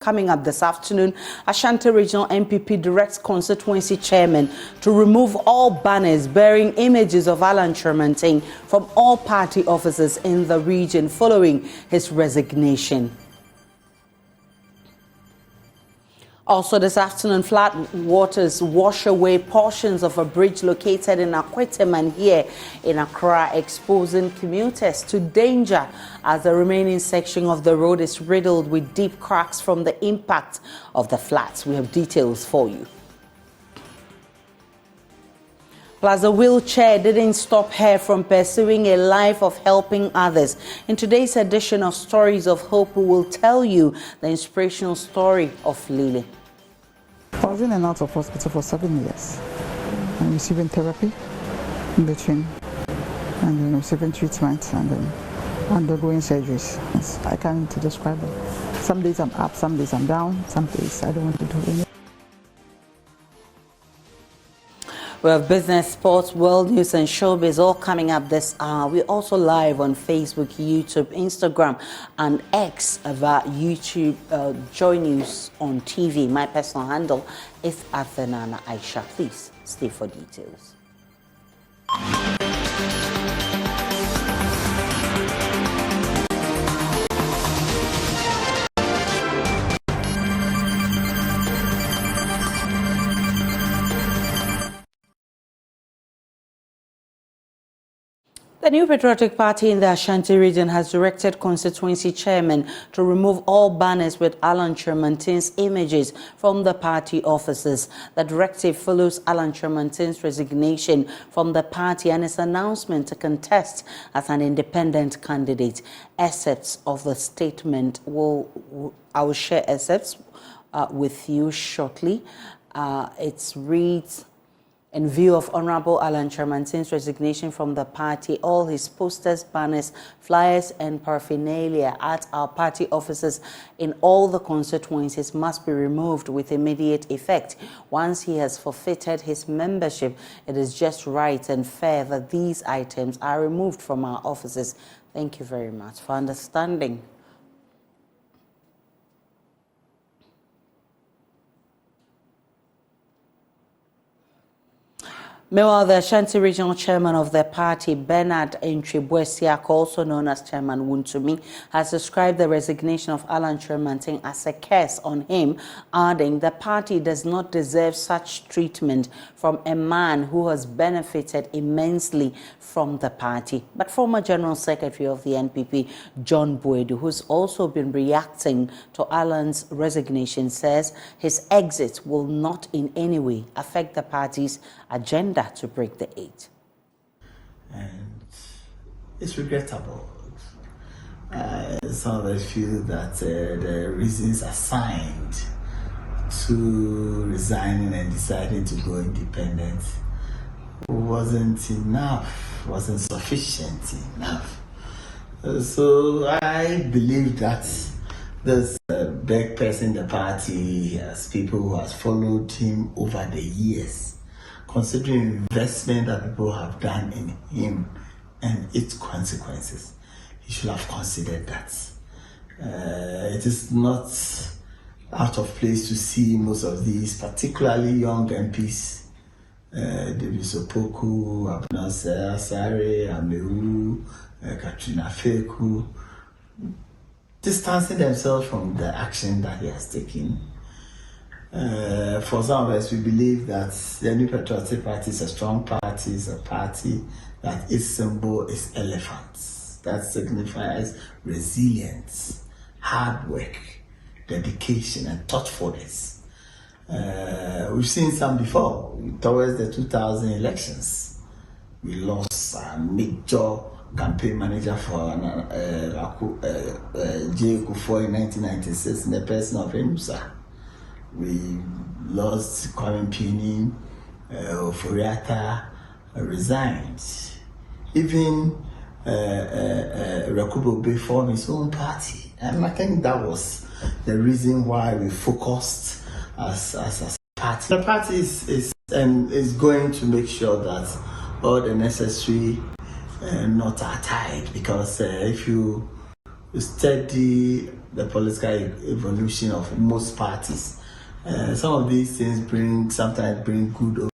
Coming up this afternoon, Ashanti Regional NPP directs constituency chairman to remove all banners bearing images of Alan Chermantin from all party offices in the region following his resignation. Also this afternoon, flood waters wash away portions of a bridge located in Akweteman here in Accra, exposing commuters to danger as the remaining section of the road is riddled with deep cracks from the impact of the floods. We have details for you. Plus, a wheelchair didn't stop her from pursuing a life of helping others. In today's edition of Stories of Hope, we will tell you the inspirational story of Lily. I was in and out of hospital for 7 years. I'm receiving therapy in between, and then receiving treatment, and then undergoing surgeries. Yes, I can't describe it. Some days I'm up, some days I'm down, some days I don't want to do anything. We have business, sports, world news, and showbiz all coming up this hour. We're also live on Facebook, YouTube, Instagram, and X via YouTube, JoyNews on TV. My personal handle is Athenana Aisha. Please stay for details. The new patriotic party in the Ashanti region has directed constituency chairman to remove all banners with Alan Chermantin's images from the party offices. The directive follows Alan Chermantin's resignation from the party and his announcement to contest as an independent candidate. Excerpts of the statement I will share excerpts with you shortly. It reads: in view of Honorable Alan Chermantin's resignation from the party, all his posters, banners, flyers, and paraphernalia at our party offices in all the constituencies must be removed with immediate effect. Once he has forfeited his membership, it is just right and fair that these items are removed from our offices. Thank you very much for understanding. Meanwhile, the Ashanti Regional Chairman of the party, Bernard Entribwesiak, also known as Chairman Wuntumi, has described the resignation of Alan Chermantin as a curse on him, adding the party does not deserve such treatment from a man who has benefited immensely from the party. But former General Secretary of the NPP, John Boadu, who's also been reacting to Alan's resignation, says his exit will not in any way affect the party's agenda to break the eight. And it's regrettable. Some of us feel that the reasons assigned to resigning and deciding to go independent wasn't enough, wasn't sufficient enough. So I believe that this big person in the party has people who has followed him over the years, considering investment that people have done in him and its consequences. He should have considered that. It is not out of place to see most of these, particularly young MPs, David Sopoku, Abnasser, Asare, Amewu, Katrina Feku, distancing themselves from the action that he has taken. For some of us, we believe that the New Patriotic Party is a strong party, it's a party that its symbol is elephants. That signifies resilience, hard work, dedication, and thoughtfulness. We've seen some before. Towards the 2000 elections, we lost a major campaign manager for J. Akuf-Addo in 1996 in the person of Enusa. We lost Kwame Pini, Oforiata resigned. Even Rakubo Bay formed his own party. And I think that was the reason why we focused as a party. The party is going to make sure that all the necessary knots are tied, because if you study the political evolution of most parties. Some of these things sometimes bring good.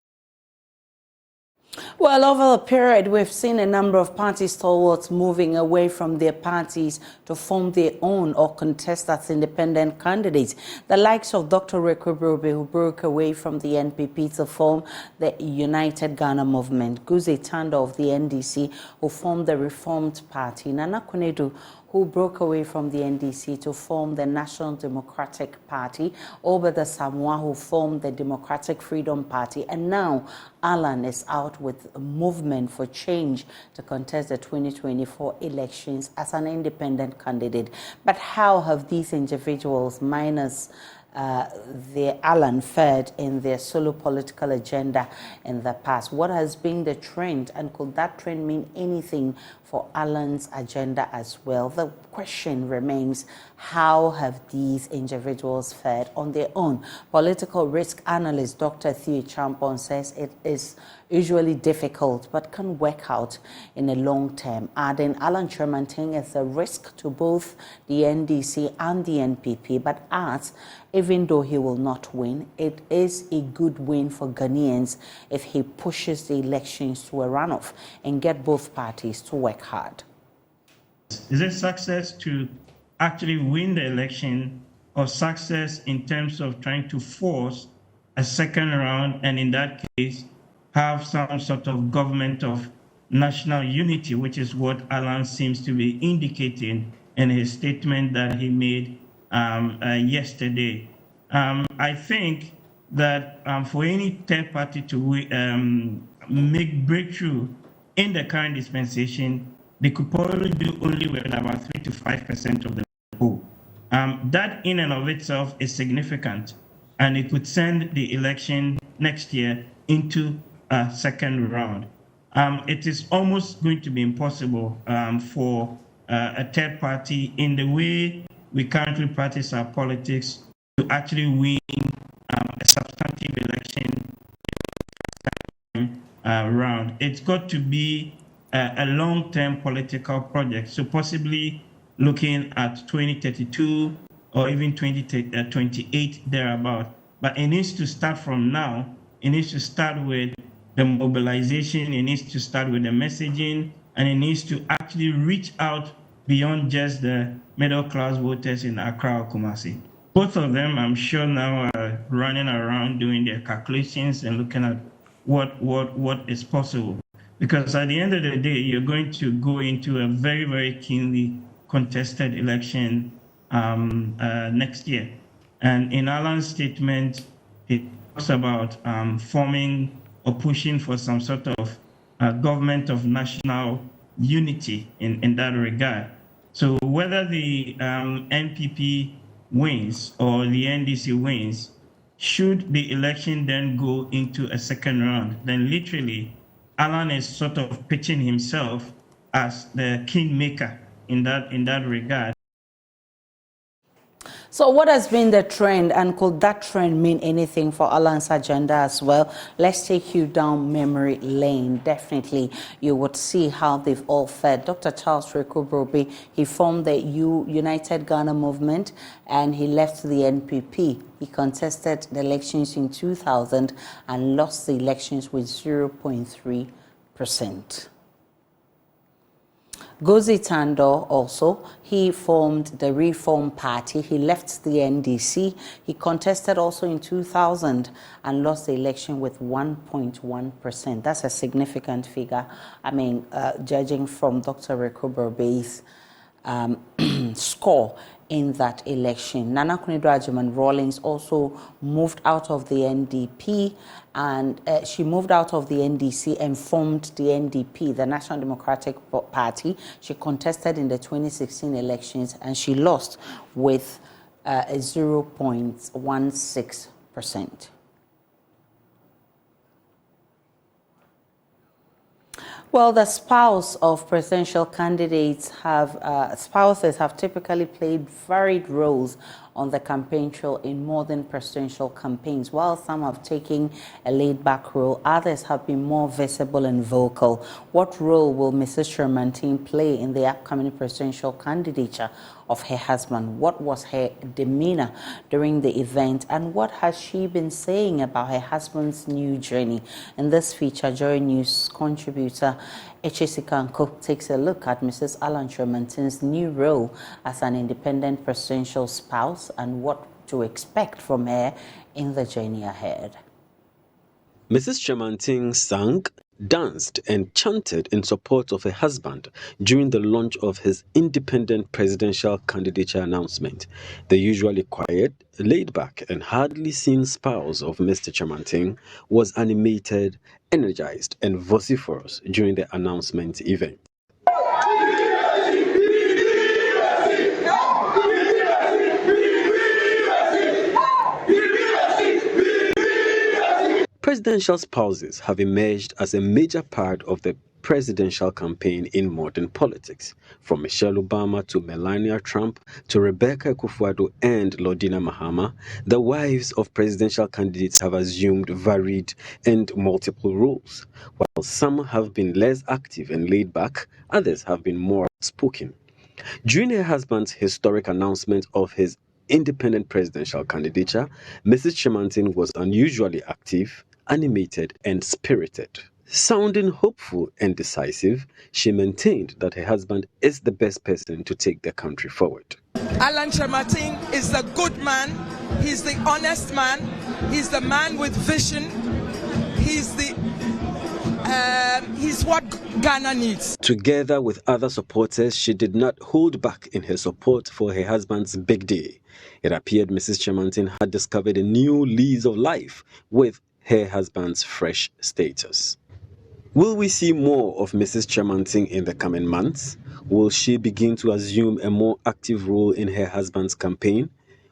Well, over the period, we've seen a number of party stalwarts moving away from their parties to form their own or contest as independent candidates. The likes of Dr. Akuf-Addo, who broke away from the NPP to form the United Ghana Movement, Akuf-Addo of the NDC, who formed the Reformed Party, Nana Akuf-Addo, who broke away from the NDC to form the National Democratic Party, Obada Samoa, who formed the Democratic Freedom Party, and now Alan is out with a movement for change to contest the 2024 elections as an independent candidate. But how have these individuals, minus the Alan, fared in their solo political agenda in the past? What has been the trend, and could that trend mean anything for Alan's agenda as well? The question remains, how have these individuals fared on their own? Political risk analyst Dr. Theo Champon says it is usually difficult but can work out in the long term, adding Alan Kyerematen is a risk to both the NDC and the NPP, but adds even though he will not win, it is a good win for Ghanaians if he pushes the elections to a runoff and get both parties to work hard. Is it success to actually win the election, or success in terms of trying to force a second round, and in that case have some sort of government of national unity, which is what Alan seems to be indicating in his statement that he made yesterday. I think that for any third party to make breakthrough in the current dispensation, they could probably do only with about 3 to 5% of the vote. That in and of itself is significant, and it could send the election next year into a second round. It is almost going to be impossible for a third party, in the way we currently practice our politics, to actually win a substantive election round. It's got to be a long-term political project, so possibly looking at 2032 or even 2028 thereabout. But it needs to start from now. It needs to start with the mobilization, it needs to start with the messaging, and it needs to actually reach out beyond just the middle-class voters in Accra or Kumasi. Both of them, I'm sure, now are running around doing their calculations and looking at what is possible. Because at the end of the day, you're going to go into a very, very keenly contested election next year. And in Alan's statement, he talks about forming or pushing for some sort of government of national unity in that regard. So whether the NPP wins or the NDC wins, should the election then go into a second round, then literally Alan is sort of pitching himself as the kingmaker in that regard. So what has been the trend, and could that trend mean anything for Alan's agenda as well? Let's take you down memory lane. Definitely, you would see how they've all fared. Dr. Charles Akuf-Addo, he formed the United Ghana Movement, and he left the NPP. He contested the elections in 2000 and lost the elections with 0.3%. Akuf-Addo also, he formed the Reform Party. He left the NDC. He contested also in 2000 and lost the election with 1.1%. That's a significant figure. I mean, judging from Dr. Akuf-Addo's score in that election. Nana Akuf-Addo Rawlings also moved out of the NDP, and she moved out of the NDC and formed the NDP, the National Democratic Party. She contested in the 2016 elections and she lost with 0.16%. Well, the spouse of presidential candidates spouses have typically played varied roles on the campaign trail in modern presidential campaigns. While some have taken a laid-back role, others have been more visible and vocal. What role will Mrs. Chermantin play in the upcoming presidential candidature of her husband? What was her demeanor during the event, and what has she been saying about her husband's new journey? In this feature, Joy News contributor Echesikanko takes a look at Mrs. Alan Chermantin's new role as an independent presidential spouse and what to expect from her in the journey ahead. Mrs. Chermantin sang, danced and chanted in support of her husband during the launch of his independent presidential candidature announcement. The usually quiet, laid-back and hardly seen spouse of Mr. Chermantin was animated, energized and vociferous during the announcement event. Presidential spouses have emerged as a major part of the presidential campaign in modern politics. From Michelle Obama to Melania Trump to Rebecca Akuf-Addo and Lordina Mahama, the wives of presidential candidates have assumed varied and multiple roles. While some have been less active and laid back, others have been more outspoken. During her husband's historic announcement of his independent presidential candidature, Mrs. Chermantin was unusually active, animated and spirited. Sounding hopeful and decisive, she maintained that her husband is the best person to take the country forward. Alan Chermantin is the good man, he's the honest man, he's the man with vision, he's what Ghana needs. Together with other supporters, she did not hold back in her support for her husband's big day. It appeared Mrs. Chermantin had discovered a new lease of life with her husband's fresh status. Will we see more of Mrs. Chermantin in the coming months? Will she begin to assume a more active role in her husband's campaign?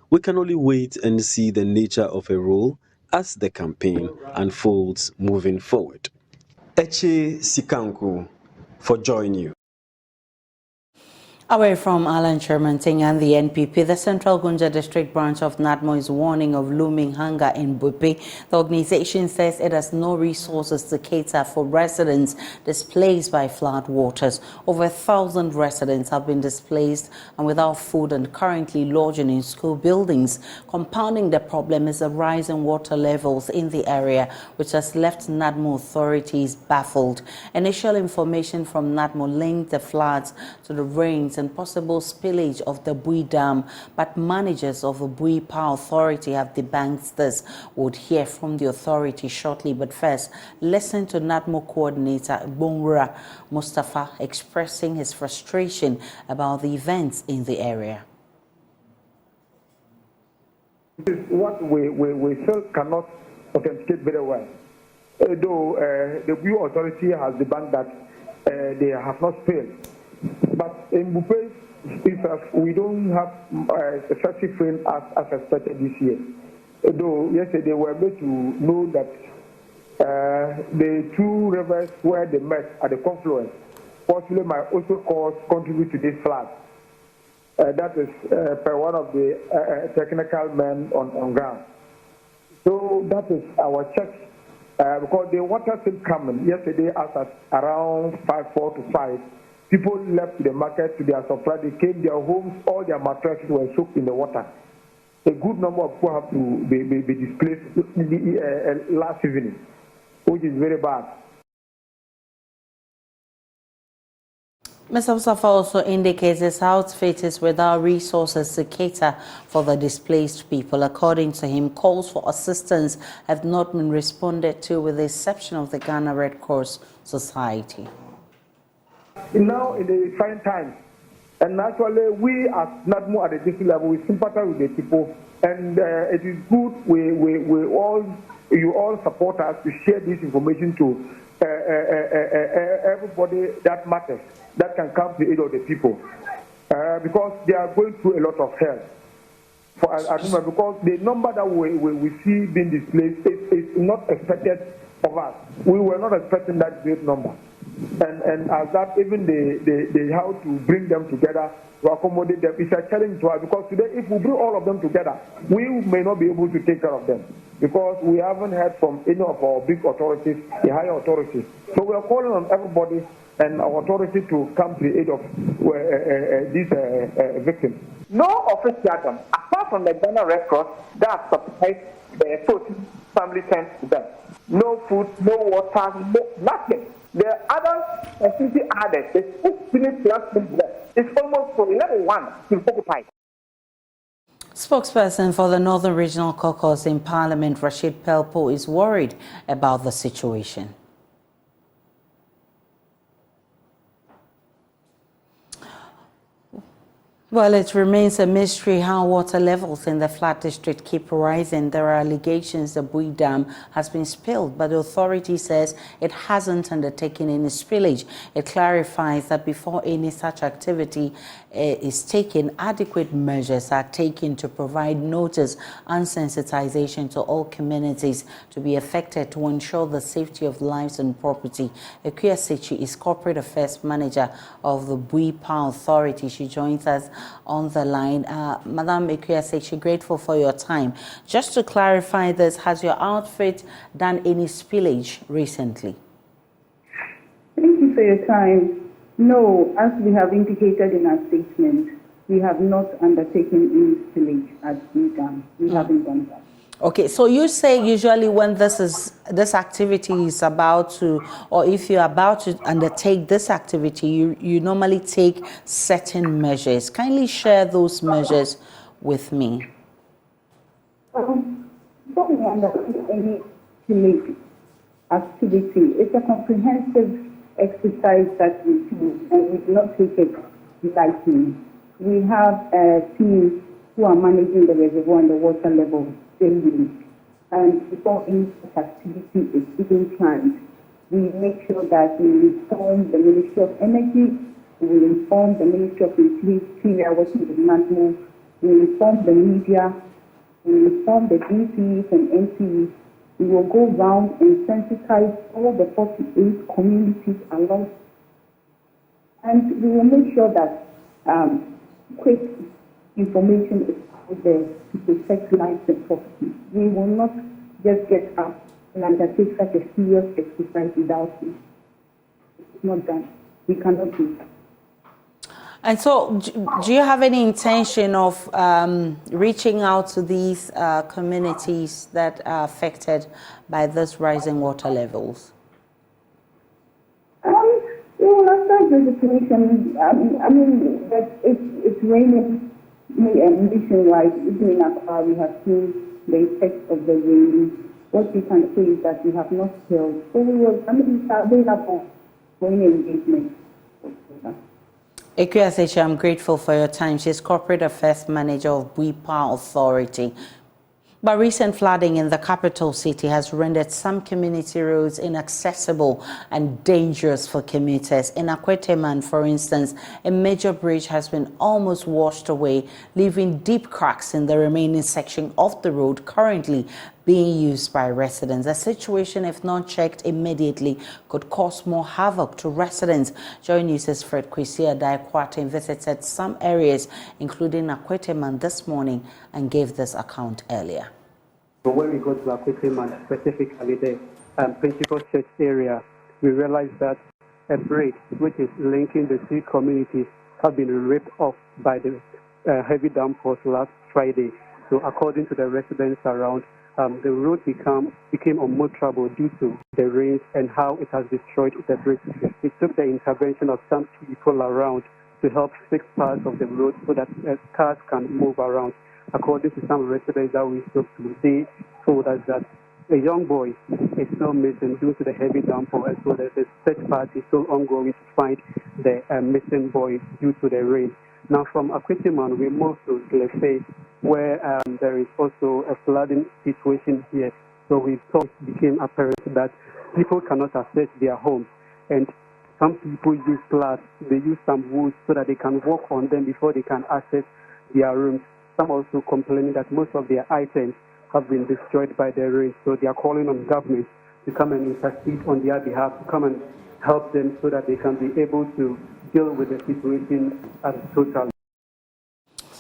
We can only wait and see the nature of her role as the campaign unfolds moving forward. Echesikanko for Joy News. Away from Alan Chermantin and the NPP, the Central Gunja District branch of NADMO is warning of looming hunger in Bupe. The organization says it has no resources to cater for residents displaced by flood waters. Over 1,000 residents have been displaced and without food and currently lodging in school buildings. Compounding the problem is a rise in water levels in the area, which has left NADMO authorities baffled. Initial information from NADMO linked the floods to the rains and possible spillage of the Bui Dam, but managers of the Bui Power Authority have debunked this. We'll hear from the authority shortly, but first, listen to NADMO coordinator Bonra Mustafa expressing his frustration about the events in the area. This is what we still cannot authenticate very well. Though the Bui Authority has debunked that they have not failed. But in Bupe, we don't have excessive rain as expected this year. Though yesterday we were able to know that the two rivers where they met at the confluence possibly might also contribute to this flood. That is per one of the technical men on ground. So that is our check. Because the water still coming. Yesterday, as at around 4 to 5. People left the market to their supply. They came their homes, all their mattresses were soaked in the water. A good number of people have to be displaced last evening, which is very bad. Mr. Mustafa also indicates his outfit is without resources to cater for the displaced people. According to him, calls for assistance have not been responded to, with the exception of the Ghana Red Cross Society. Now in the trying times, and actually we as NADMO at the district level, we sympathize with the people, and it is good you all support us to share this information to everybody that matters, that can come to the aid of the people, because they are going through a lot of hell. Because the number that we see being displaced is not expected of us. We were not expecting that great number. And as that, even they how to bring them together to accommodate them. It's a challenge to us because today, if we bring all of them together, we may not be able to take care of them because we haven't heard from any of our big authorities, the higher authorities. So we are calling on everybody and our authority to come to the aid of these victims. No officialdom, apart from the Ghana Red Cross, that supplies the food family sends to them. No food, no water, no, nothing. The other facility added, the 6 minutes classroom there. It's almost for level 1 to occupy. Spokesperson for the Northern Regional Caucus in Parliament, Rashid Pelpo, is worried about the situation. Well, it remains a mystery how water levels in the flood district keep rising. There are allegations the Boadu Dam has been spilled, but the authority says it hasn't undertaken any spillage. It clarifies that before any such activity is taken, adequate measures are taken to provide notice and sensitization to all communities to be affected to ensure the safety of lives and property. Akuf-Addo is Corporate Affairs Manager of the Boadu Authority. She joins us on the line. Madam Akuf-Addo, grateful for your time. Just to clarify this, has your outfit done any spillage recently? Thank you for your time. No, as we have indicated in our statement, we have not undertaken any spillage at Boadu Dam. We haven't done that. Okay, so you say usually when this activity is about to, or if you're about to undertake this activity, you normally take certain measures. Kindly share those measures with me. Don't we undertake any spillage activity? It's a comprehensive exercise that we do, and we do not take it lightly. We have a team who are managing the reservoir and the water level daily. And before any such activity is even planned, we make sure that we inform the Ministry of Energy, we inform the Ministry of Interior, we are working with NADMO, we inform the media, we inform the DCs and NPs. We will go round and sensitize all the 48 communities along. And we will make sure that quick information is out there to protect lives and property. We will not just get up and undertake such a serious exercise without it. It's not done. We cannot do that. And so, do you have any intention of reaching out to these communities that are affected by this rising water levels? We will assess the situation. I mean that it's raining nationwide. Even in Accra, we have seen the effects of the rain. What we can say is that we have not failed. So we will, it's available for any engagement. Akuf-Addo, I'm grateful for your time. She's Corporate Affairs Manager of Boadu Authority. But recent flooding in the capital city has rendered some community roads inaccessible and dangerous for commuters. In Akweteman, for instance, a major bridge has been almost washed away, leaving deep cracks in the remaining section of the road currently being used by residents. A situation, if not checked immediately, could cause more havoc to residents. JoyNews' Fred Akuf-Addo visited some areas, including Akweteman, this morning and gave this account earlier. So when we go to Akweteman, specifically the principal church area, we realized that a bridge which is linking the two communities have been ripped off by the heavy downpours last Friday. So according to the residents around, the road became unmotorable due to the rains and how it has destroyed the bridge. It took the intervention of some people around to help fix parts of the road so that cars can move around. According to some residents that we spoke to, they told us that a young boy is still missing due to the heavy downpour, and so there's a search party still ongoing to find the missing boy due to the rain. Now from Akweteman, we moved to Lefe, where there is also a flooding situation here. So we thought it became apparent that people cannot access their homes, and some people use slabs, they use some wood so that they can walk on them before they can access their rooms. Some also complaining that most of their items have been destroyed by the rain, so they are calling on government to come and intercede on their behalf, to come and help them so that they can be able to deal with the situation as a total.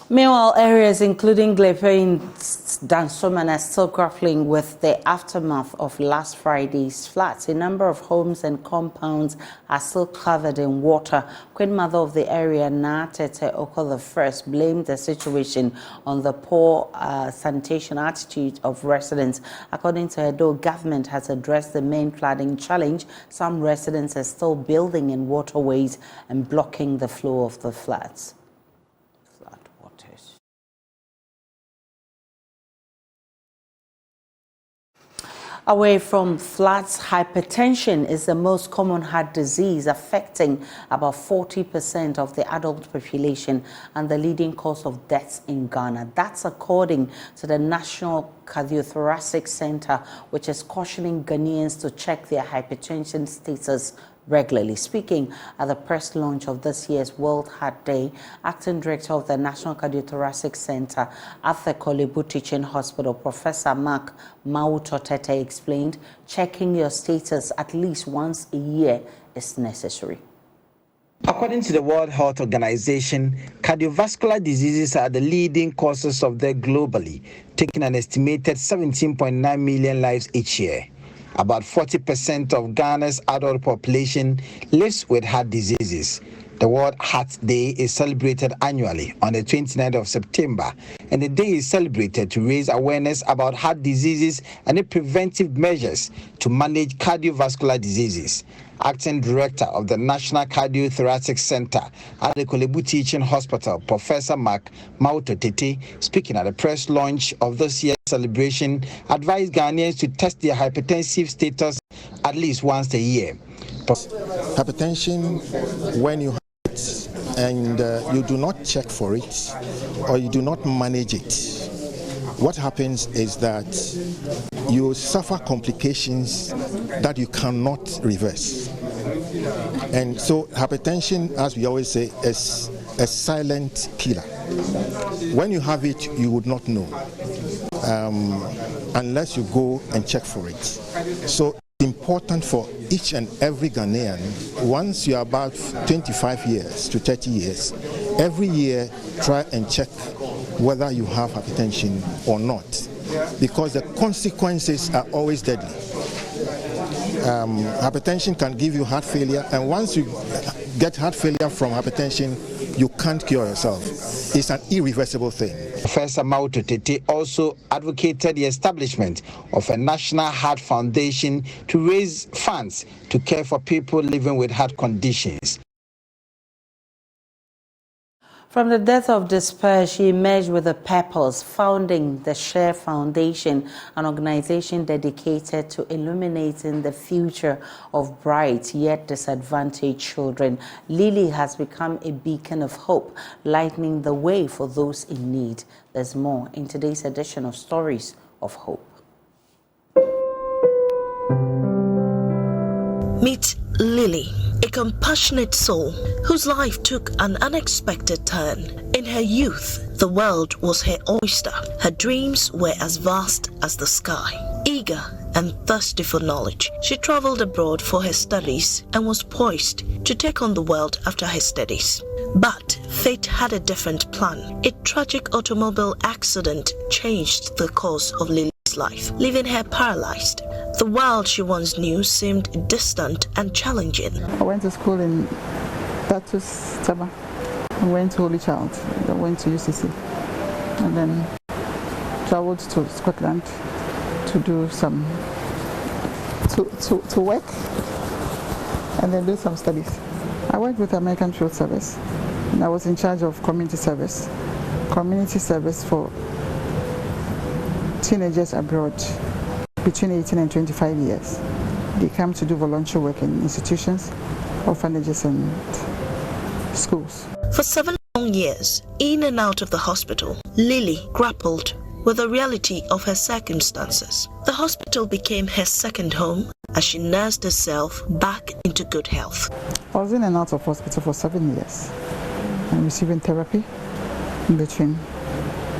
Meanwhile, areas including Glepe and Dansoman are still grappling with the aftermath of last Friday's floods. A number of homes and compounds are still covered in water. Queen Mother of the area, Natete Oko I, blamed the situation on the poor sanitation attitude of residents. According to her, though government has addressed the main flooding challenge, some residents are still building in waterways and blocking the flow of the floods. Away from floods, hypertension is the most common heart disease affecting about 40% of the adult population and the leading cause of deaths in Ghana. That's according to the National Cardiothoracic Center, which is cautioning Ghanaians to check their hypertension status regularly. Speaking at the press launch of this year's World Heart Day, Acting Director of the National Cardiothoracic Center at the Kolebu Teaching Hospital, Professor Mark Mautotete, explained checking your status at least once a year is necessary. According to the World Health Organization, cardiovascular diseases are the leading causes of death globally, taking an estimated 17.9 million lives each year. About 40% of Ghana's adult population lives with heart diseases. The World Heart Day is celebrated annually on the 29th of September, and the day is celebrated to raise awareness about heart diseases and the preventive measures to manage cardiovascular diseases. Acting Director of the National Cardiothoracic Center at the Kolebu Teaching Hospital, Professor Mark Mautotete, speaking at the press launch of this year's celebration, advised Ghanaians to test their hypertensive status at least once a year. Hypertension, when you have it and you do not check for it or you do not manage it, what happens is that you suffer complications that you cannot reverse. And so hypertension, as we always say, is a silent killer. When you have it, you would not know unless you go and check for it. So it's important for each and every Ghanaian, once you're about 25 years to 30 years, every year try and check whether you have hypertension or not, because the consequences are always deadly. Hypertension can give you heart failure, and once you get heart failure from hypertension, you can't cure yourself. It's an irreversible thing. Professor Mautotete also advocated the establishment of a National Heart Foundation to raise funds to care for people living with heart conditions. From the depth of despair, she emerged with a purpose, founding the Share Foundation, an organization dedicated to illuminating the future of bright yet disadvantaged children. Lily has become a beacon of hope, lightening the way for those in need. There's more in today's edition of Stories of Hope. Meet Lily, a compassionate soul whose life took an unexpected turn. In her youth, the world was her oyster. Her dreams were as vast as the sky. Eager and thirsty for knowledge, she traveled abroad for her studies and was poised to take on the world after her studies. But fate had a different plan. A tragic automobile accident changed the course of Lily's life, leaving her paralyzed. The world she once knew seemed distant and challenging. I went to school in Tatus, Taba. I went to Holy Child. I went to UCC. And then traveled to Scotland to do some, to work and then do some studies. I worked with American Field Service, and I was in charge of community service for teenagers abroad between 18 and 25 years. They come to do voluntary work in institutions, orphanages and schools. For 7 long years, in and out of the hospital, Lily grappled with the reality of her circumstances. The hospital became her second home as she nursed herself back into good health. I was in and out of hospital for 7 years and receiving therapy in between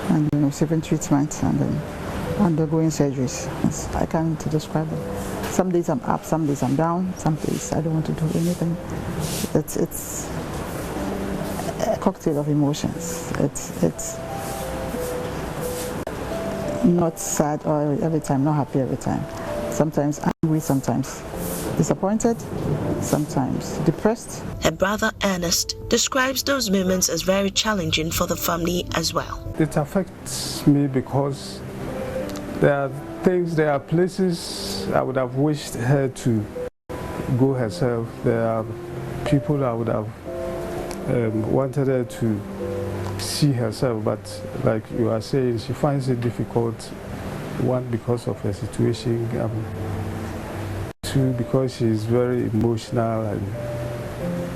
and receiving treatment and then undergoing surgeries. I can't describe them. Some days I'm up, some days I'm down, some days I don't want to do anything. It's a cocktail of emotions. It's not sad or every time, not happy every time. Sometimes angry, sometimes disappointed, sometimes depressed. Her brother Ernest describes those moments as very challenging for the family as well. It affects me because there are places I would have wished her to go herself. There are people I would have wanted her to see herself, but like you are saying, she finds it difficult. One, because of her situation, two, because she is very emotional.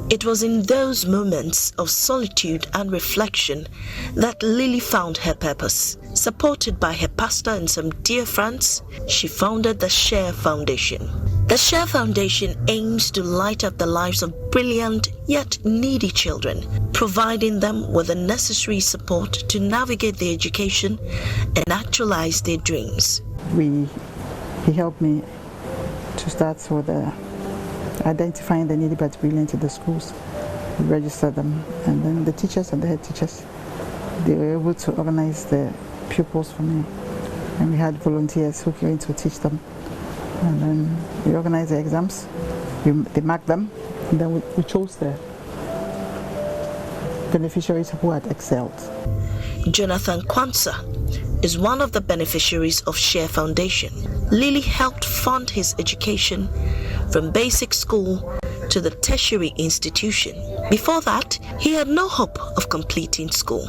It was in those moments of solitude and reflection that Lily found her purpose. Supported by her pastor and some dear friends, she founded the Share Foundation. The Share Foundation aims to light up the lives of brilliant yet needy children, providing them with the necessary support to navigate their education and actualize their dreams. He helped me to start with identifying the needy but brilliant in the schools. We registered them, and then the teachers and the head teachers, they were able to organize the pupils for me. And we had volunteers who came to teach them. And then we organized the exams, they marked them, and then we chose the beneficiaries who had excelled. Jonathan Kwanzaa is one of the beneficiaries of Share Foundation. Lily helped fund his education from basic school to the tertiary institution. Before that, he had no hope of completing school.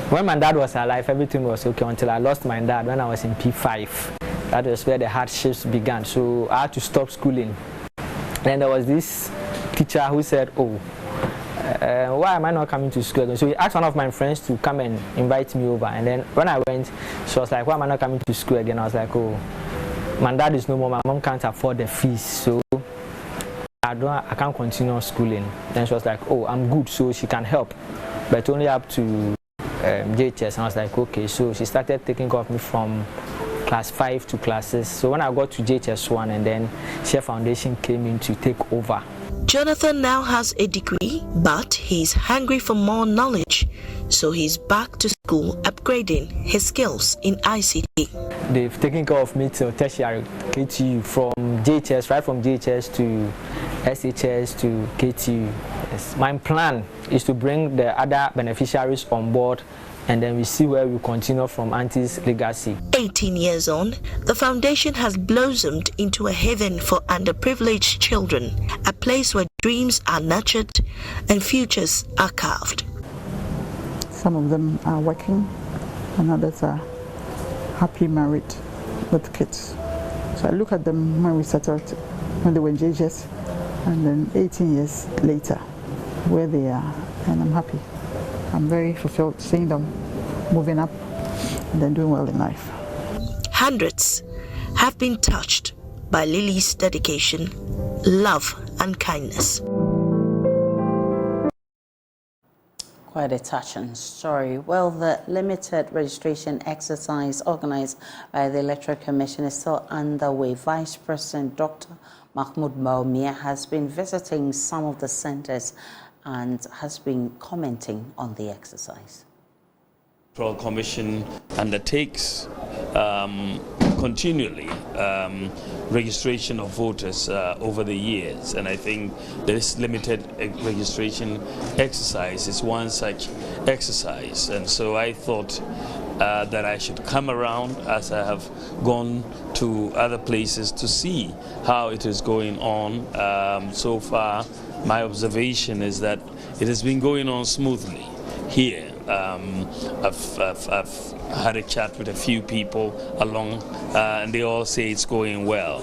When my dad was alive, everything was okay until I lost my dad when I was in P5. That was where the hardships began. So I had to stop schooling. And there was this teacher who said, why am I not coming to school again? So he asked one of my friends to come and invite me over. And then when I went, she was like, why am I not coming to school again? I was like, my dad is no more. My mom can't afford the fees. So I can't continue schooling. Then she was like, I'm good, so she can help, but only up to JHS. And I was like, okay. So she started taking care of me from class 5 to classes. So when I got to JHS 1, and then Share Foundation came in to take over. Jonathan now has a degree, but he's hungry for more knowledge. So he's back to school, upgrading his skills in ICT. They've taken care of me till tertiary KTU, from JHS, right from JHS to SHS to KTU. Yes. My plan is to bring the other beneficiaries on board, and then we see where we continue from Auntie's legacy. 18 years on, the foundation has blossomed into a haven for underprivileged children, a place where dreams are nurtured and futures are carved. Some of them are working, and others are happily married with kids. So I look at them when we settled, when they were in JHS, and then 18 years later, where they are, and I'm happy. I'm very fulfilled seeing them moving up and then doing well in life. Hundreds have been touched by Lily's dedication, love and kindness. Quite a touching story. Well, the limited registration exercise organized by the Electoral Commission is still underway. Vice President Dr. Mahmoud Baumia has been visiting some of the centers and has been commenting on the exercise. The Electoral Commission undertakes continually registration of voters over the years, and I think this limited registration exercise is one such exercise, and so I thought that I should come around, as I have gone to other places, to see how it is going on. So far, my observation is that it has been going on smoothly here. I've had a chat with a few people along, and they all say it's going well.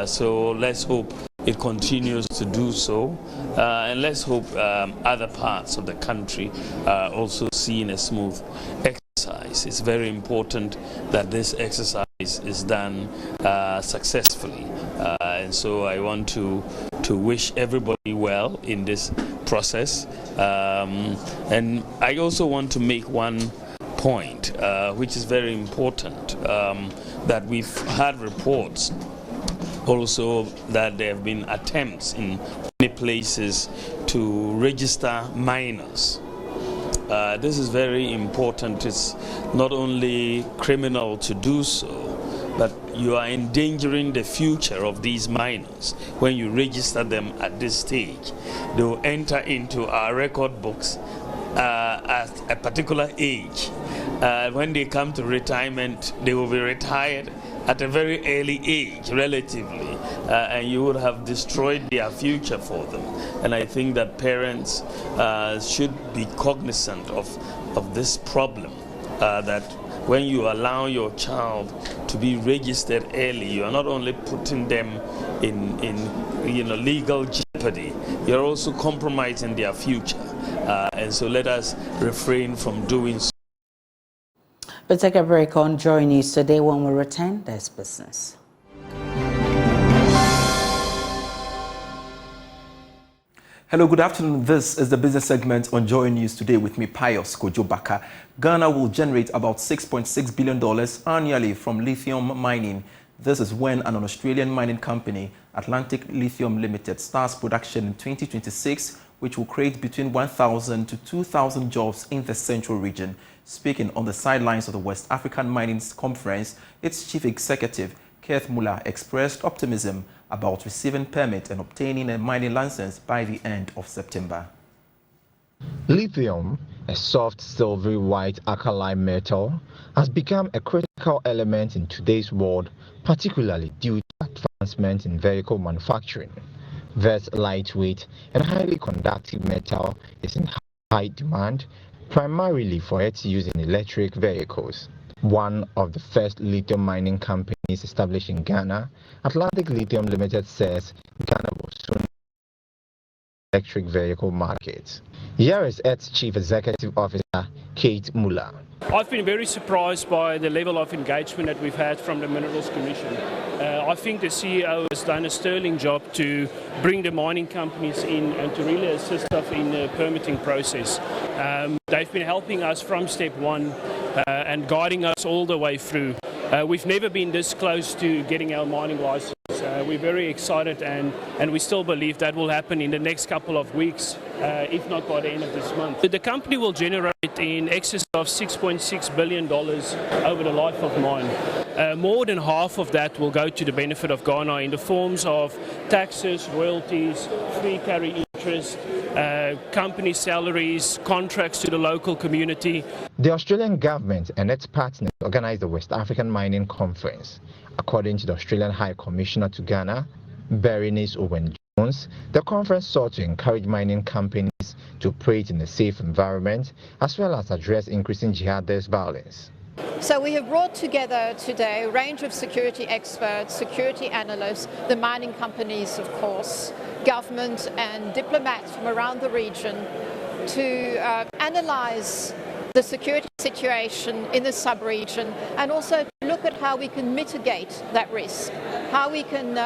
So let's hope it continues to do so, and let's hope other parts of the country are also seeing a smooth exercise. It's very important that this exercise is done successfully, and so I want to wish everybody well in this process, and I also want to make one point, which is very important, that we've had reports also that there have been attempts in many places to register minors. This is very important. It's not only criminal to do so, but you are endangering the future of these minors when you register them at this stage. They will enter into our record books at a particular age. When they come to retirement, they will be retired at a very early age, relatively, and you would have destroyed their future for them. And I think that parents should be cognizant of this problem, that when you allow your child to be registered early, you are not only putting them in legal jeopardy, you're also compromising their future. And so let us refrain from doing so. We'll take a break on JoyNews Today. When we return, there's business. Hello, good afternoon. This is the business segment on JoyNews Today with me, Pius Kojobaka. Ghana will generate about $6.6 billion annually from lithium mining. This is when an Australian mining company, Atlantic Lithium Limited, starts production in 2026, which will create between 1,000 to 2,000 jobs in the central region. Speaking on the sidelines of the West African Mining Conference, its chief executive, Keith Muller, expressed optimism about receiving permit and obtaining a mining license by the end of September. Lithium, a soft silvery white alkali metal, has become a critical element in today's world, particularly due to advancement in vehicle manufacturing. This lightweight and highly conductive metal is in high demand, primarily for its use in electric vehicles. One of the first lithium mining companies established in Ghana, Atlantic Lithium Limited, says Ghana will soon electric vehicle market. Here is its Chief Executive Officer, Keith Muller. I've been very surprised by the level of engagement that we've had from the Minerals Commission. I think the CEO has done a sterling job to bring the mining companies in and to really assist us in the permitting process. They've been helping us from step one and guiding us all the way through. We've never been this close to getting our mining license. We're very excited and we still believe that will happen in the next couple of weeks, if not by the end of this month. The company will generate in excess of $6.6 billion over the life of mine. More than half of that will go to the benefit of Ghana in the forms of taxes, royalties, free carry interest, company salaries, contracts to the local community. The Australian government and its partners organized the West African Mining Conference. According to the Australian High Commissioner to Ghana, Berenice Owen-Jones, the conference sought to encourage mining companies to operate in a safe environment as well as address increasing jihadist violence. So we have brought together today a range of security experts, security analysts, the mining companies, of course, government and diplomats from around the region to analyze the security situation in the sub-region and also look at how we can mitigate that risk, how we can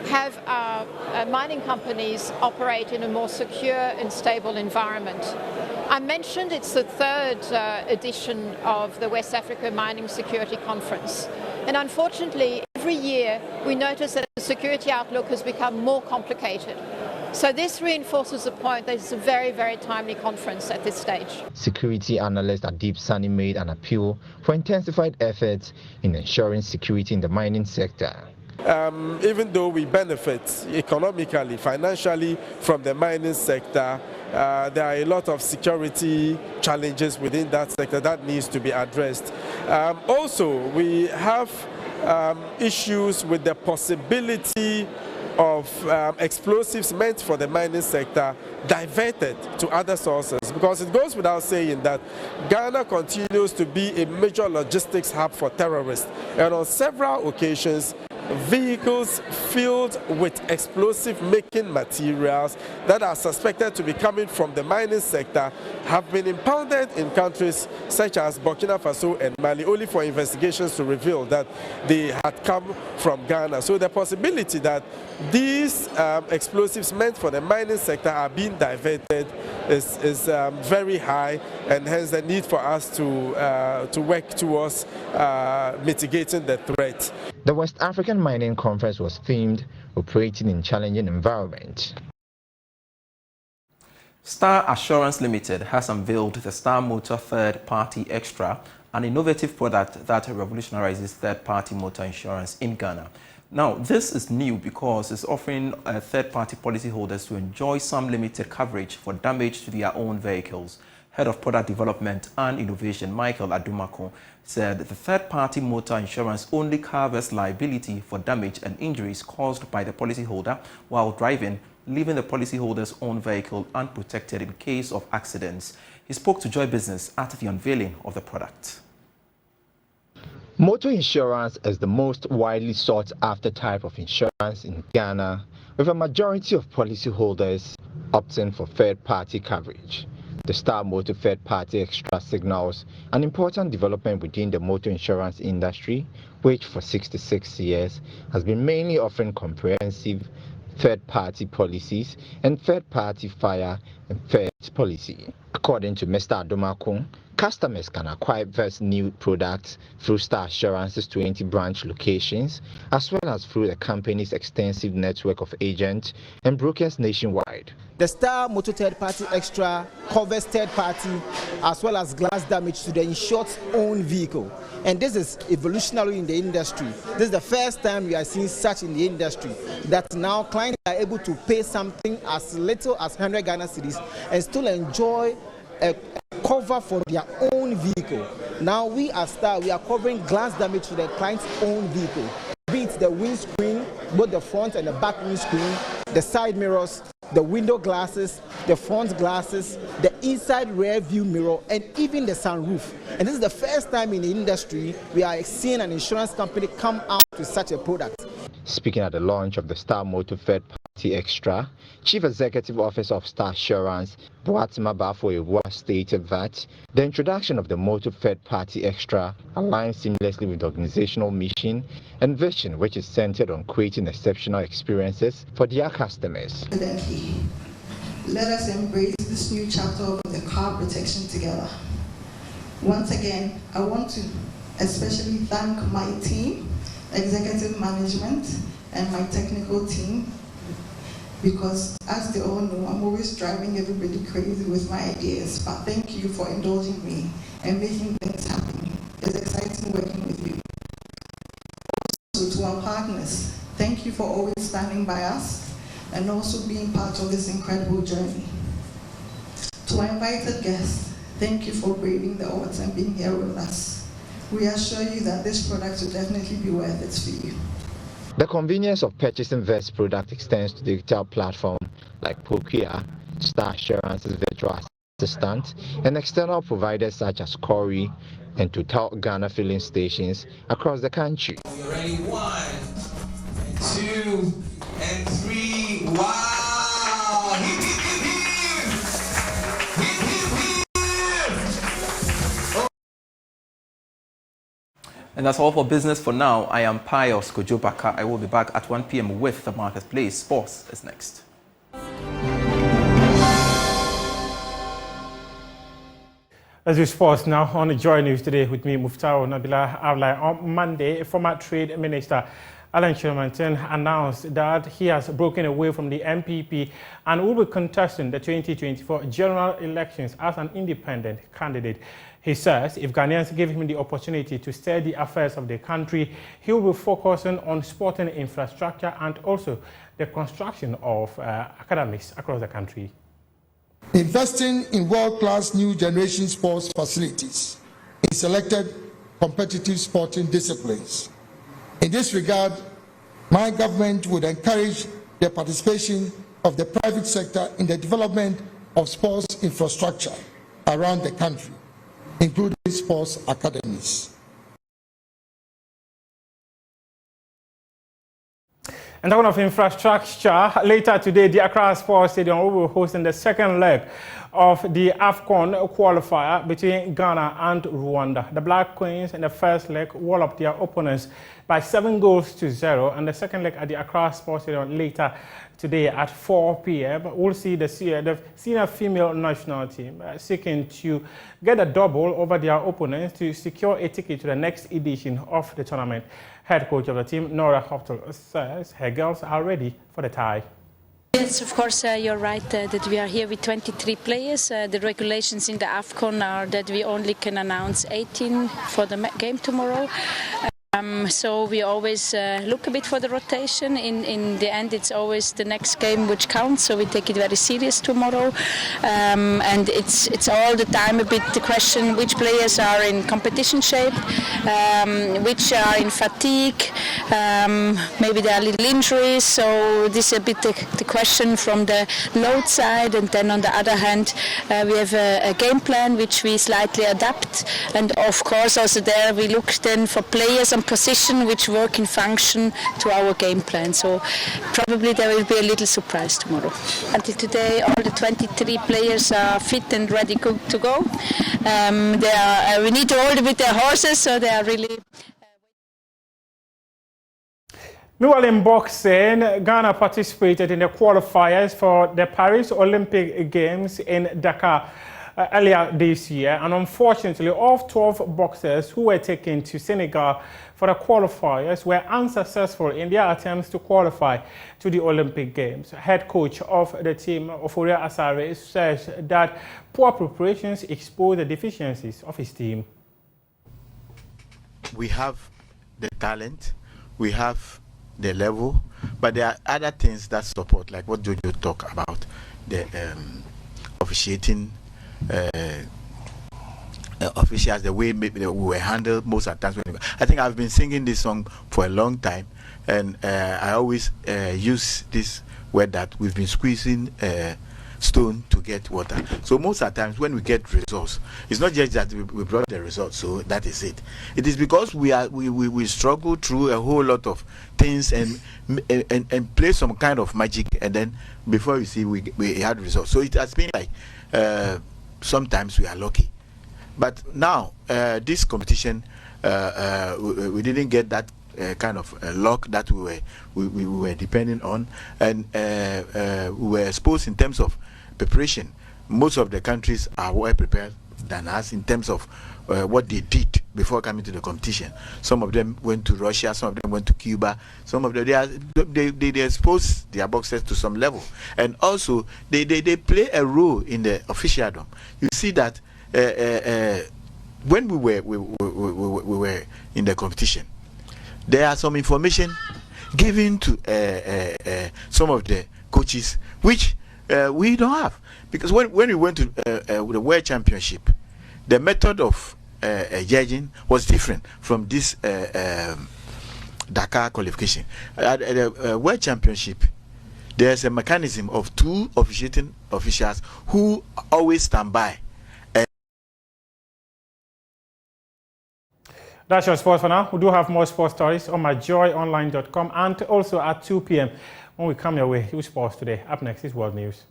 have our mining companies operate in a more secure and stable environment. I mentioned it's the third edition of the West Africa Mining Security Conference. And unfortunately, every year we notice that the security outlook has become more complicated. So this reinforces the point that it's a very, very timely conference at this stage. Security analyst Adib Sani made an appeal for intensified efforts in ensuring security in the mining sector. Even though we benefit economically, financially from the mining sector, there are a lot of security challenges within that sector that needs to be addressed. Also, we have issues with the possibility of explosives meant for the mining sector diverted to other sources, because it goes without saying that Ghana continues to be a major logistics hub for terrorists, and on several occasions vehicles filled with explosive making materials that are suspected to be coming from the mining sector have been impounded in countries such as Burkina Faso and Mali, only for investigations to reveal that they had come from Ghana. So the possibility that these explosives meant for the mining sector are being diverted is very high, and hence the need for us to work towards mitigating the threat. The West African Mining Conference was themed Operating in Challenging Environment. Star Assurance Limited has unveiled the Star Motor Third Party Extra, an innovative product that revolutionizes third-party motor insurance in Ghana. Now, this is new because it's offering third-party policyholders to enjoy some limited coverage for damage to their own vehicles. Head of Product Development and Innovation, Michael Adumako, said the third-party motor insurance only covers liability for damage and injuries caused by the policyholder while driving, leaving the policyholder's own vehicle unprotected in case of accidents. He spoke to Joy Business at the unveiling of the product. Motor insurance is the most widely sought after type of insurance in Ghana, with a majority of policyholders opting for third-party coverage. The Star Motor Third Party Extra signals an important development within the motor insurance industry, which for 66 years has been mainly offering comprehensive third-party policies and third-party fire and theft policy. According to Mr. Adomako, customers can acquire this new products through Star Assurance's 20 branch locations, as well as through the company's extensive network of agents and brokers nationwide. The Star Motor Third Party Extra covers third party as well as glass damage to the insured's own vehicle. And this is evolutionary in the industry. This is the first time we are seeing such in the industry, that now clients are able to pay something as little as 100 Ghana cedis and still enjoy a cover for their own vehicle. Now we at Star, we are covering glass damage to the client's own vehicle, be it the windscreen, both the front and the back windscreen, the side mirrors, the window glasses, the front glasses, the inside rear view mirror, and even the sunroof. And this is the first time in the industry we are seeing an insurance company come out with such a product. Speaking at the launch of the Star Motor Third Party Extra, Chief Executive Officer of Star Assurance, Boadu stated that the introduction of the Motor Third Party Extra aligns seamlessly with the organizational mission and vision, which is centered on creating exceptional experiences for their customers. Let us embrace this new chapter of the car protection together. Once again, I want to especially thank my team, executive management, and my technical team, because as they all know, I'm always driving everybody crazy with my ideas. But thank you for indulging me and making things happen. It's exciting working with you. Also to our partners, thank you for always standing by us and also being part of this incredible journey. To our invited guests, thank you for braving the odds and being here with us. We assure you that this product will definitely be worth it for you. The convenience of purchasing this product extends to digital platforms like Procure, Star Assurance's virtual assistant, and external providers such as Corey and Total Ghana filling stations across the country. We're ready. 1, 2, and 3. Wow! And that's all for business for now. I am Pius Kojobaka. I will be back at 1 p.m. with the Marketplace. Sports is next. Let's do sports now on Joy News Today with me, Muftao Nabila Avlai. On Monday, former Trade Minister Alan Shermanton announced that he has broken away from the NPP and will be contesting the 2024 general elections as an independent candidate. He says if Ghanaians give him the opportunity to steer the affairs of the country, he will be focusing on sporting infrastructure and also the construction of academics across the country. Investing in world-class new generation sports facilities in selected competitive sporting disciplines. In this regard, my government would encourage the participation of the private sector in the development of sports infrastructure around the country, including sports academies. And talking of infrastructure, later today, the Accra Sports Stadium will be hosting the second leg of the AFCON qualifier between Ghana and Rwanda. The Black Queens in the first leg wall up their opponents by 7-0, and the second leg at the Accra Sports Stadium later today at 4 p.m. We'll see the senior female national team seeking to get a double over their opponents to secure a ticket to the next edition of the tournament. Head coach of the team, Nora Hoptel, says her girls are ready for the tie. Yes, of course, you're right that we are here with 23 players. The regulations in the AFCON are that we only can announce 18 for the game tomorrow. So we always look a bit for the rotation. In the end, it's always the next game which counts, so we take it very serious tomorrow. And it's all the time a bit the question which players are in competition shape, which are in fatigue, maybe there are little injuries, so this is a bit the question from the load side. And then on the other hand, we have a game plan which we slightly adapt, and of course also there we look then for players and position which work in function to our game plan. So probably there will be a little surprise tomorrow. Until today, all the 23 players are fit and ready to go. We need to hold it with their horses, so they are really. Meanwhile, in boxing, Ghana participated in the qualifiers for the Paris Olympic Games in Dakar earlier this year, and unfortunately, all 12 boxers who were taken to Senegal for the qualifiers were unsuccessful in their attempts to qualify to the Olympic Games. Head coach of the team, Oforia Asare, says that poor preparations expose the deficiencies of his team. We have the talent, we have the level, but there are other things that support, like what Jojo talked about, the officiating officials, the way we were handled most of the times. I think I've been singing this song for a long time, and I always use this word that we've been squeezing stone to get water. So most of the times when we get results, it's not just that we brought the results, so that is it. It is because we struggle through a whole lot of things and play some kind of magic, and then before you see we had results. So it has been like sometimes we are lucky, but now this competition we didn't get that kind of luck that we were depending on, and we were exposed in terms of preparation. Most of the countries are well prepared than us in terms of what they did before coming to the competition. Some of them went to Russia, some of them went to Cuba, some of them they exposed their boxers to some level, and also they play a role in the officialdom. You see that when we were in the competition, there are some information given to some of the coaches which we don't have, because when we went to the World Championship, the method of judging was different from this Dakar qualification. At the World Championship, there's a mechanism of 2 officiating officials who always stand by. That's your sports for now. We do have more sports stories on myjoyonline.com and also at 2 p.m. when we come your way with Sports Today. Up next is World News.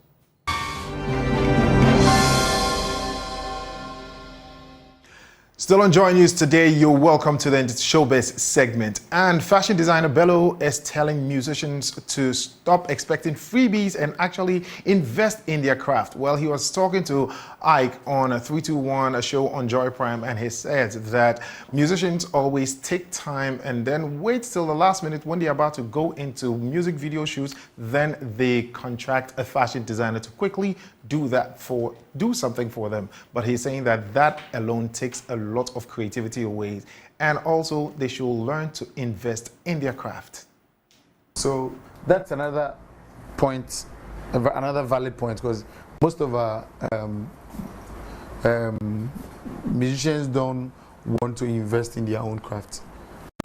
Still on JoyNews Today, you're welcome to the Showbiz segment. And fashion designer Bello is telling musicians to stop expecting freebies and actually invest in their craft. Well, he was talking to Ike on a 321, a show on Joy Prime, and he said that musicians always take time and then wait till the last minute when they're about to go into music video shoots, then they contract a fashion designer to quickly do something for them. But he's saying that alone takes a lot of creativity away, and also they should learn to invest in their craft. So that's another point, another valid point, because most of our musicians don't want to invest in their own craft.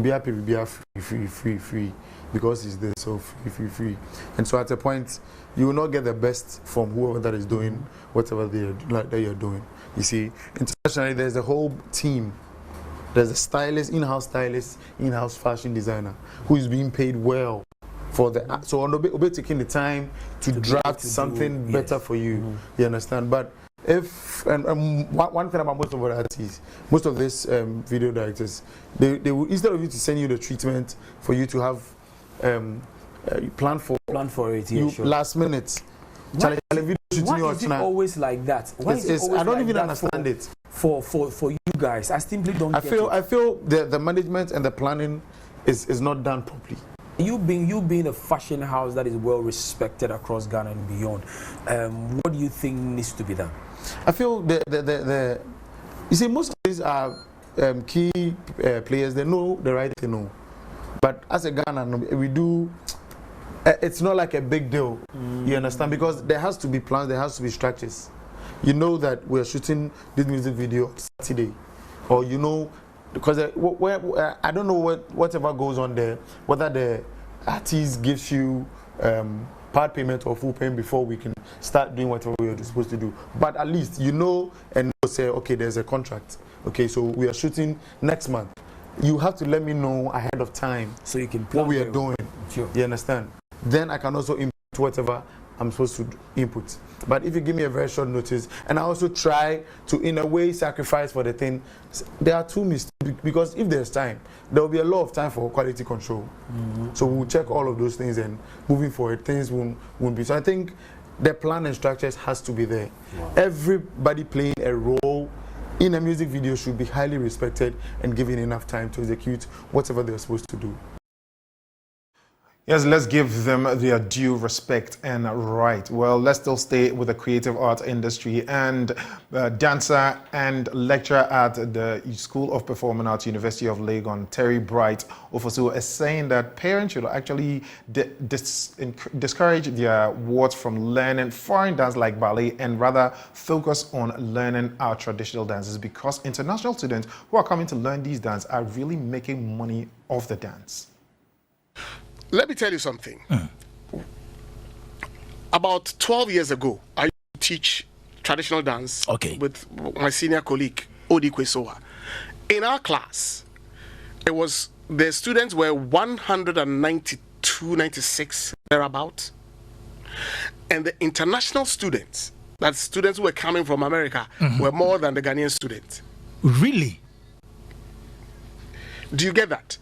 Be happy, be free, because it's there, so free. And so at a point, you will not get the best from whoever that is doing whatever that you're doing. You see, internationally, there's a whole team. There's a stylist, in-house fashion designer, who is being paid well for the so on Obe taking the time to draft something better for you. You understand? But if and one thing about most of our artists, most of these video directors, they will, instead of you to send you the treatment for you to have plan for it, you sure. Last minute. Why is it always like that? Why is it always I don't like even that understand it. For you guys, I simply don't. I feel the management and the planning is not done properly. You being a fashion house that is well respected across Ghana and beyond, what do you think needs to be done? I feel the you see, most of these are key players. They know the right to know, but as a Ghana, we do. It's not like a big deal. You understand? Because there has to be plans. There has to be structures. You know that we're shooting this music video on Saturday, or you know, because I don't know whatever goes on there, whether the artist gives you part payment or full payment before we can start doing whatever we're supposed to do. But at least you know and say, okay, there's a contract. Okay, so we are shooting next month. You have to let me know ahead of time so you can plan what we are doing. Sure. You understand? Then I can also input whatever I'm supposed to input. But if you give me a very short notice, and I also try to, in a way, sacrifice for the thing, there are two mistakes. Because if there's time, there will be a lot of time for quality control. So we'll check all of those things, and moving forward, things won't be. So I think the plan and structures has to be there. Wow. Everybody playing a role in a music video should be highly respected and given enough time to execute whatever they're supposed to do. Yes, let's give them their due respect and right. Well, let's still stay with the creative arts industry. And dancer and lecturer at the School of Performing Arts, University of Legon, Terry Bright Ofosu, is saying that parents should actually discourage their wards from learning foreign dance like ballet and rather focus on learning our traditional dances, because international students who are coming to learn these dances are really making money off the dance. Let me tell you something. About 12 years ago, I used to teach traditional dance with my senior colleague, Odi Kwesoa. In our class, the students were 192, 96, thereabout. And the international students, that's students who were coming from America, were more than the Ghanaian students. Really? Do you get that?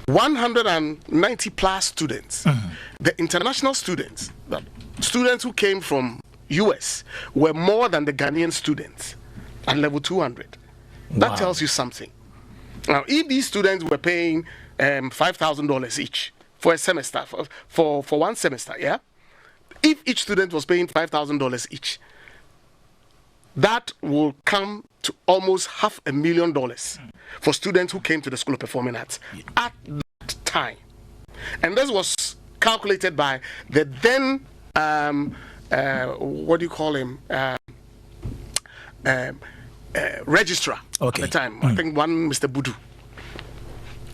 190 plus students. The international students, the students who came from US, were more than the Ghanaian students at level 200. That tells you something. Now, if these students were paying $5,000 each for a semester, for one semester, yeah? If each student was paying $5,000 each, that will come to almost $500,000 for students who came to the School of Performing Arts at that time. And this was calculated by the then, what do you call him, registrar at the time. I think one Mr. Boadu,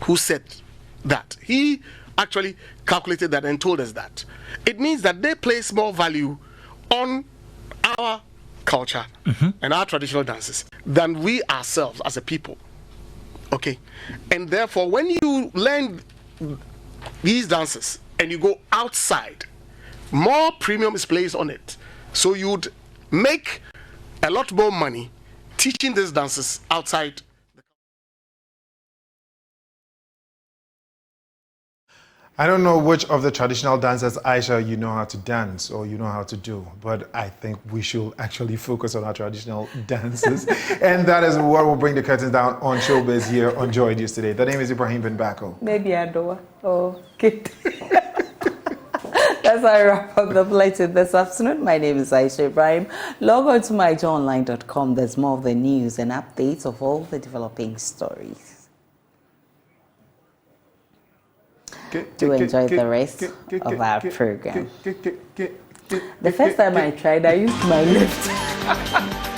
who said that. He actually calculated that and told us that. It means that they place more value on our culture and our traditional dances than we ourselves as a people. Okay, and therefore when you learn these dances and you go outside, more premium is placed on it, so you'd make a lot more money teaching these dances outside. I don't know which of the traditional dances, Aisha, you know how to dance or you know how to do, but I think we should actually focus on our traditional dances. And that is what will bring the curtains down on Showbiz here on Joy News Today. The name is Ibrahim Ben Bako. Maybe Adoa or Kid. That's how I wrap up the bulletin this afternoon. My name is Aisha Ibrahim. Log on to myjoyonline.com. There's more of the news and updates of all the developing stories. Do enjoy the rest of our program. The first time I tried, I used my lift.